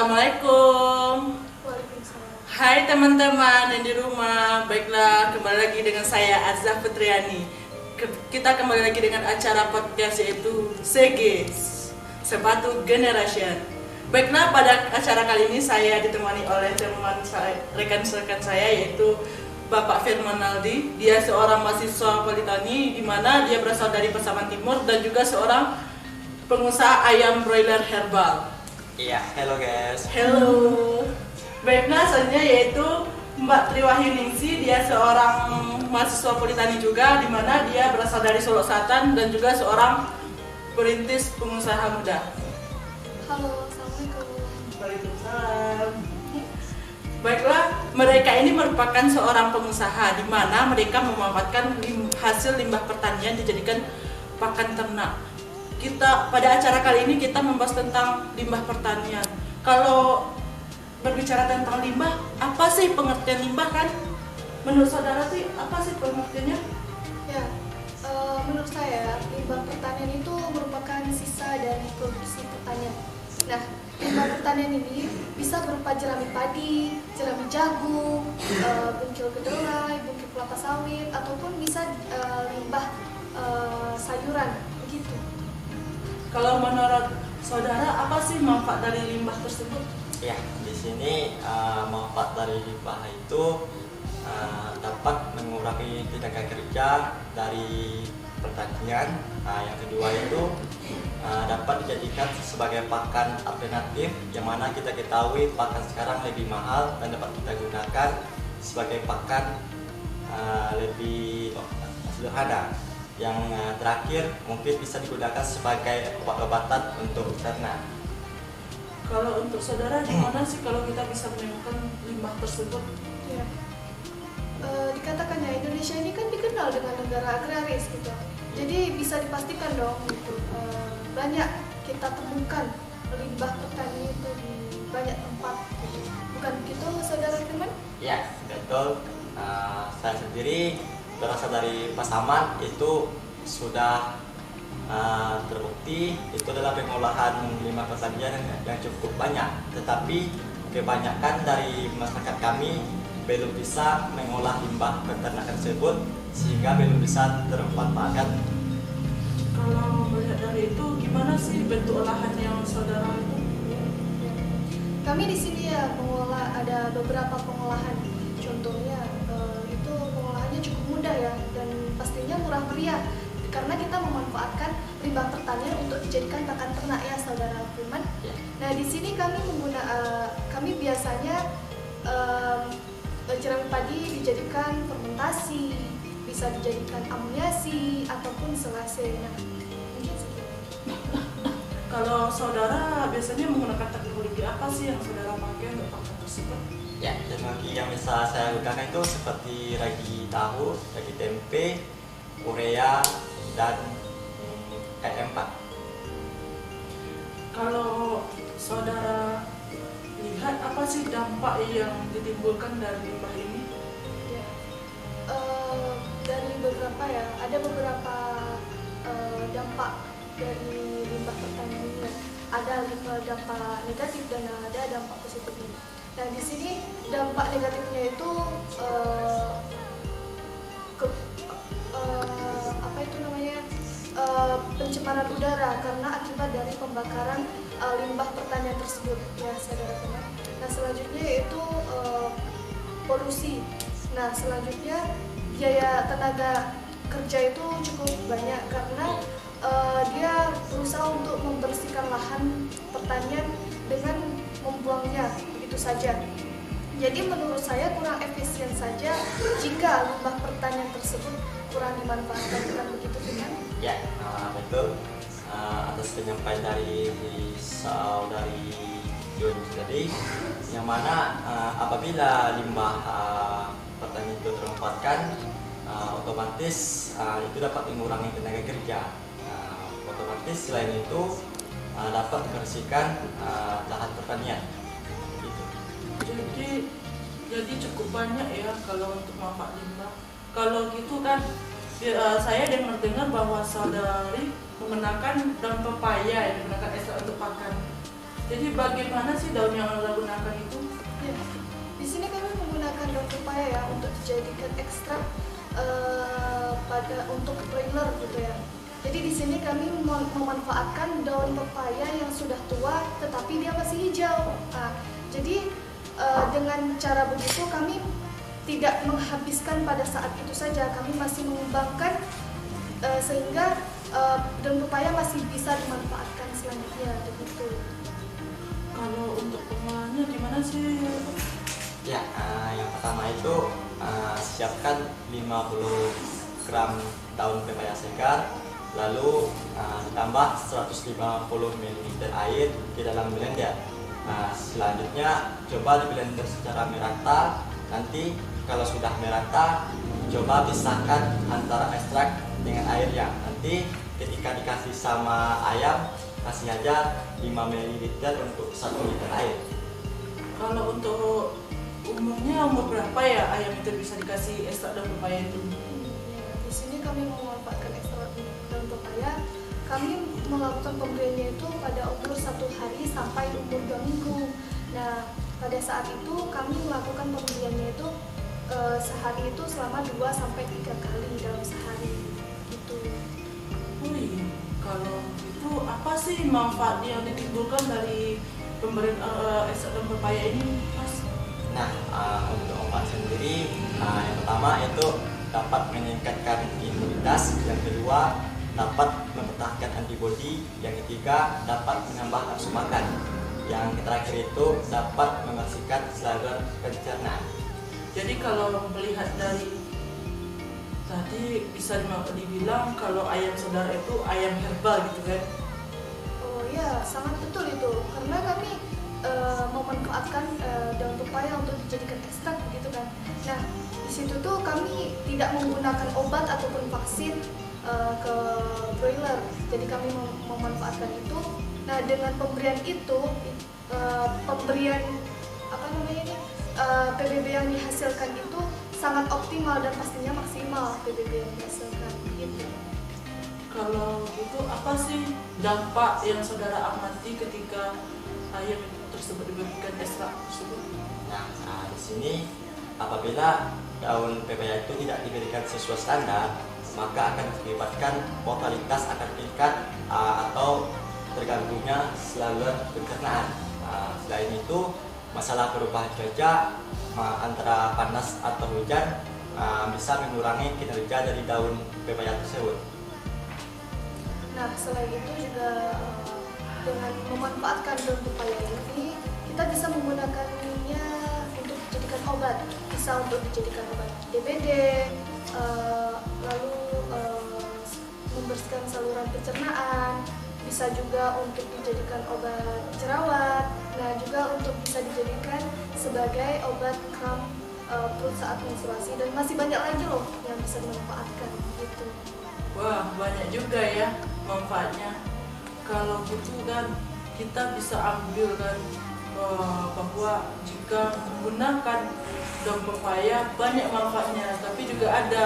Assalamualaikum. Waalaikumsalam. Hai teman-teman yang di rumah. Baiklah, kembali lagi dengan saya Azza Fitriani. Kita kembali lagi dengan acara podcast yaitu CG, Sepatu Generation. Baiklah, pada acara kali ini saya ditemani oleh rekan-rekan saya yaitu Bapak Firman Aldi. Dia seorang mahasiswa Politeknik di mana dia berasal dari Pasaman Timur dan juga seorang pengusaha ayam broiler herbal. Iya, hello guys. Halo. Baiklah, selanjutnya yaitu Mbak Triwahyuningsi. Dia seorang mahasiswa Politeknik juga, di mana dia berasal dari Solo Selatan dan juga seorang perintis pengusaha muda. Halo, assalamualaikum. Waalaikumsalam. Baiklah, mereka ini merupakan seorang pengusaha di mana mereka memanfaatkan hasil limbah pertanian dijadikan pakan ternak. Kita pada acara kali ini kita membahas tentang limbah pertanian. Kalau berbicara tentang limbah, apa sih pengertian limbah kan? Menurut saudara sih apa sih pengertiannya? Ya, menurut saya limbah pertanian itu merupakan sisa dari produksi pertanian. Nah, limbah pertanian ini bisa berupa jerami padi, jerami jagung, bungkil kedelai, bungkil kelapa sawit, ataupun bisa limbah sayuran, begitu. Kalau menurut saudara apa sih manfaat dari limbah tersebut? Ya, di sini manfaat dari limbah itu dapat mengurangi tenaga kerja dari pertanian. Yang kedua itu dapat dijadikan sebagai pakan alternatif, yang mana kita ketahui pakan sekarang lebih mahal dan dapat kita gunakan sebagai pakan lebih sederhana. Yang terakhir mungkin bisa digunakan sebagai obat-obatan untuk ternak. Kalau untuk saudara gimana sih kalau kita bisa menemukan limbah tersebut? Ya. Dikatakan ya, Indonesia ini kan dikenal dengan negara agraris gitu. Jadi bisa dipastikan dong gitu. Banyak kita temukan limbah petani itu di banyak tempat gitu. Bukan begitu saudara Firman? Ya, betul. Saya sendiri berasal dari Pasaman, itu sudah terbukti itu adalah pengolahan limbah pertanian yang cukup banyak, tetapi kebanyakan dari masyarakat kami belum bisa mengolah limbah peternakan tersebut sehingga belum bisa termanfaatkan. Kalau melihat dari itu gimana sih bentuk olahan yang saudara lakukan? Kami di sini ya mengolah, ada beberapa pengolahan. Contohnya itu pengolahannya cukup mudah ya, dan pastinya murah meriah karena kita memanfaatkan limbah pertanian untuk dijadikan pakan ternak ya saudara Firman. Nah di sini kami biasanya jerami padi dijadikan fermentasi, bisa dijadikan amuniasi ataupun selase. Nah, mungkin segitu. Kalau saudara biasanya menggunakan teknologi apa sih yang saudara pakai untuk pakan tersebut? Ya, teknologi yang bisa saya gunakan itu seperti ragi tahu, ragi tempe, urea, dan EM4. Kalau saudara lihat apa sih dampak yang ditimbulkan dari limbah ini? Ya. Dari beberapa ya, ada beberapa dampak dari limbah pertanian ini. Ada dampak negatif dan ada dampak positifnya. Nah di sini dampak negatifnya itu pencemaran udara karena akibat dari pembakaran limbah pertanian tersebut ya saudara teman. Nah selanjutnya yaitu polusi. Nah selanjutnya biaya tenaga kerja itu cukup banyak karena dia berusaha untuk membersihkan lahan pertanian dengan membuangnya begitu saja. Jadi menurut saya kurang efisien saja jika limbah pertanian tersebut kurang dimanfaatkan, bukan begitu kan? Ya, betul. Atas penyampaian dari saudari Yun tadi, yang mana apabila limbah pertanian itu termanfaatkan, otomatis itu dapat mengurangi tenaga kerja. Otomatis selain itu dapat membersihkan lahan pertanian. Jadi cukup banyak ya kalau untuk manfaat limbah. Kalau gitu kan saya dengar bahwa saudari menggunakan daun pepaya yang digunakan ekstrak untuk pakan. Jadi bagaimana sih daun yang Anda gunakan itu? Ya. Di sini kami menggunakan daun pepaya ya untuk dijadikan ekstrak untuk broiler gitu ya. Jadi di sini kami memanfaatkan daun pepaya yang sudah tua tetapi dia masih hijau. Nah, jadi dengan cara begitu kami tidak menghabiskan pada saat itu saja, kami masih mengembangkan sehingga daun pepaya masih bisa dimanfaatkan selanjutnya begitu. Kalau untuk pengolahannya gimana sih? Ya, yang pertama itu siapkan 50 gram daun pepaya segar, lalu ditambah 150 ml air di dalam blender. Selanjutnya coba di blender secara merata. Nanti kalau sudah merata, coba pisahkan antara ekstrak dengan airnya. Nanti ketika dikasih sama ayam, kasih aja 5 ml untuk 1 liter air. Kalau untuk umurnya umur berapa ya ayam itu bisa dikasih ekstrak daun pepaya itu? Di sini kami memanfaatkan ekstrak daun pepaya. Kami melakukan pemberiannya itu pada umur 1 hari sampai umur 2 minggu. Nah, pada saat itu kami melakukan pemberiannya itu sehari itu selama 2-3 kali dalam sehari gitu. Oh iya, kalau itu apa sih manfaat yang ditimbulkan dari pemberian ekstrak daun pepaya ini, Mas? Nah, untuk obat sendiri, yang pertama itu dapat meningkatkan imunitas, yang kedua dapat mempertahankan antibodi, yang ketiga dapat menambah nafsu makan, yang terakhir itu dapat membersihkan saluran pencernaan. Jadi kalau melihat dari tadi bisa dibilang kalau ayam saudara itu ayam herbal gitu kan? Oh iya, sangat betul itu. Karena kami memanfaatkan daun pepaya untuk dijadikan ekstrak gitu kan. Nah, di situ tuh kami tidak menggunakan obat ataupun vaksin ke broiler. Jadi kami memanfaatkan itu. Nah, dengan pemberian itu, pemberian PBB yang dihasilkan itu sangat optimal dan pastinya maksimal PBB yang dihasilkan gitu. Kalau gitu apa sih dampak yang saudara amati ketika ayam tersebut diberikan ekstrak tersebut? Nah, di sini apabila daun pepaya itu tidak diberikan sesuai standar, maka akan mengakibatkan mortalitas akan meningkat atau terganggunya saluran pencernaan. Selain itu, masalah perubahan cuaca antara panas atau hujan bisa mengurangi kinerja dari daun pepaya tersebut. Nah, selain itu juga dengan memanfaatkan daun pepaya ini, kita bisa menggunakannya untuk dijadikan obat. Bisa untuk dijadikan obat DBD, lalu membersihkan saluran pencernaan, bisa juga untuk dijadikan obat jerawat, nah juga untuk bisa dijadikan sebagai obat kram perut saat menstruasi, dan masih banyak lagi loh yang bisa dimanfaatkan gitu. Wah, banyak juga ya manfaatnya. Kalau gitu kan kita bisa ambil kan bahwa jika menggunakan daun pepaya banyak manfaatnya, tapi juga ada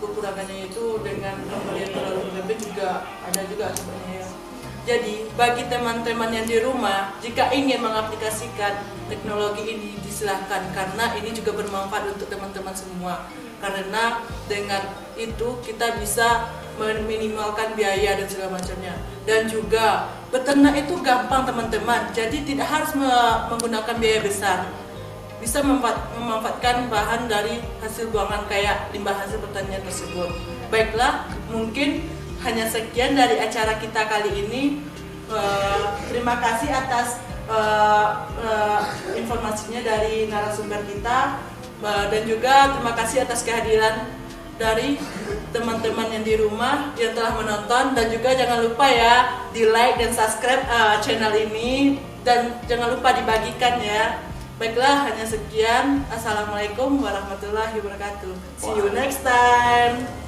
kekurangannya itu dengan pemberian terlalu berlebih juga ada juga akibatnya ya. Jadi bagi teman-teman yang di rumah, jika ingin mengaplikasikan teknologi ini disilahkan, karena ini juga bermanfaat untuk teman-teman semua. Karena dengan itu kita bisa meminimalkan biaya dan segala macamnya. Dan juga beternak itu gampang teman-teman, jadi tidak harus menggunakan biaya besar. Bisa memanfaatkan bahan dari hasil buangan kayak limbah hasil pertanian tersebut. Baiklah, mungkin hanya sekian dari acara kita kali ini. Terima kasih atas informasinya dari narasumber kita, dan juga terima kasih atas kehadiran dari teman-teman yang di rumah yang telah menonton, dan juga jangan lupa ya di like dan subscribe channel ini, dan jangan lupa dibagikan ya. Baiklah, hanya sekian. Assalamualaikum warahmatullahi wabarakatuh. See you next time.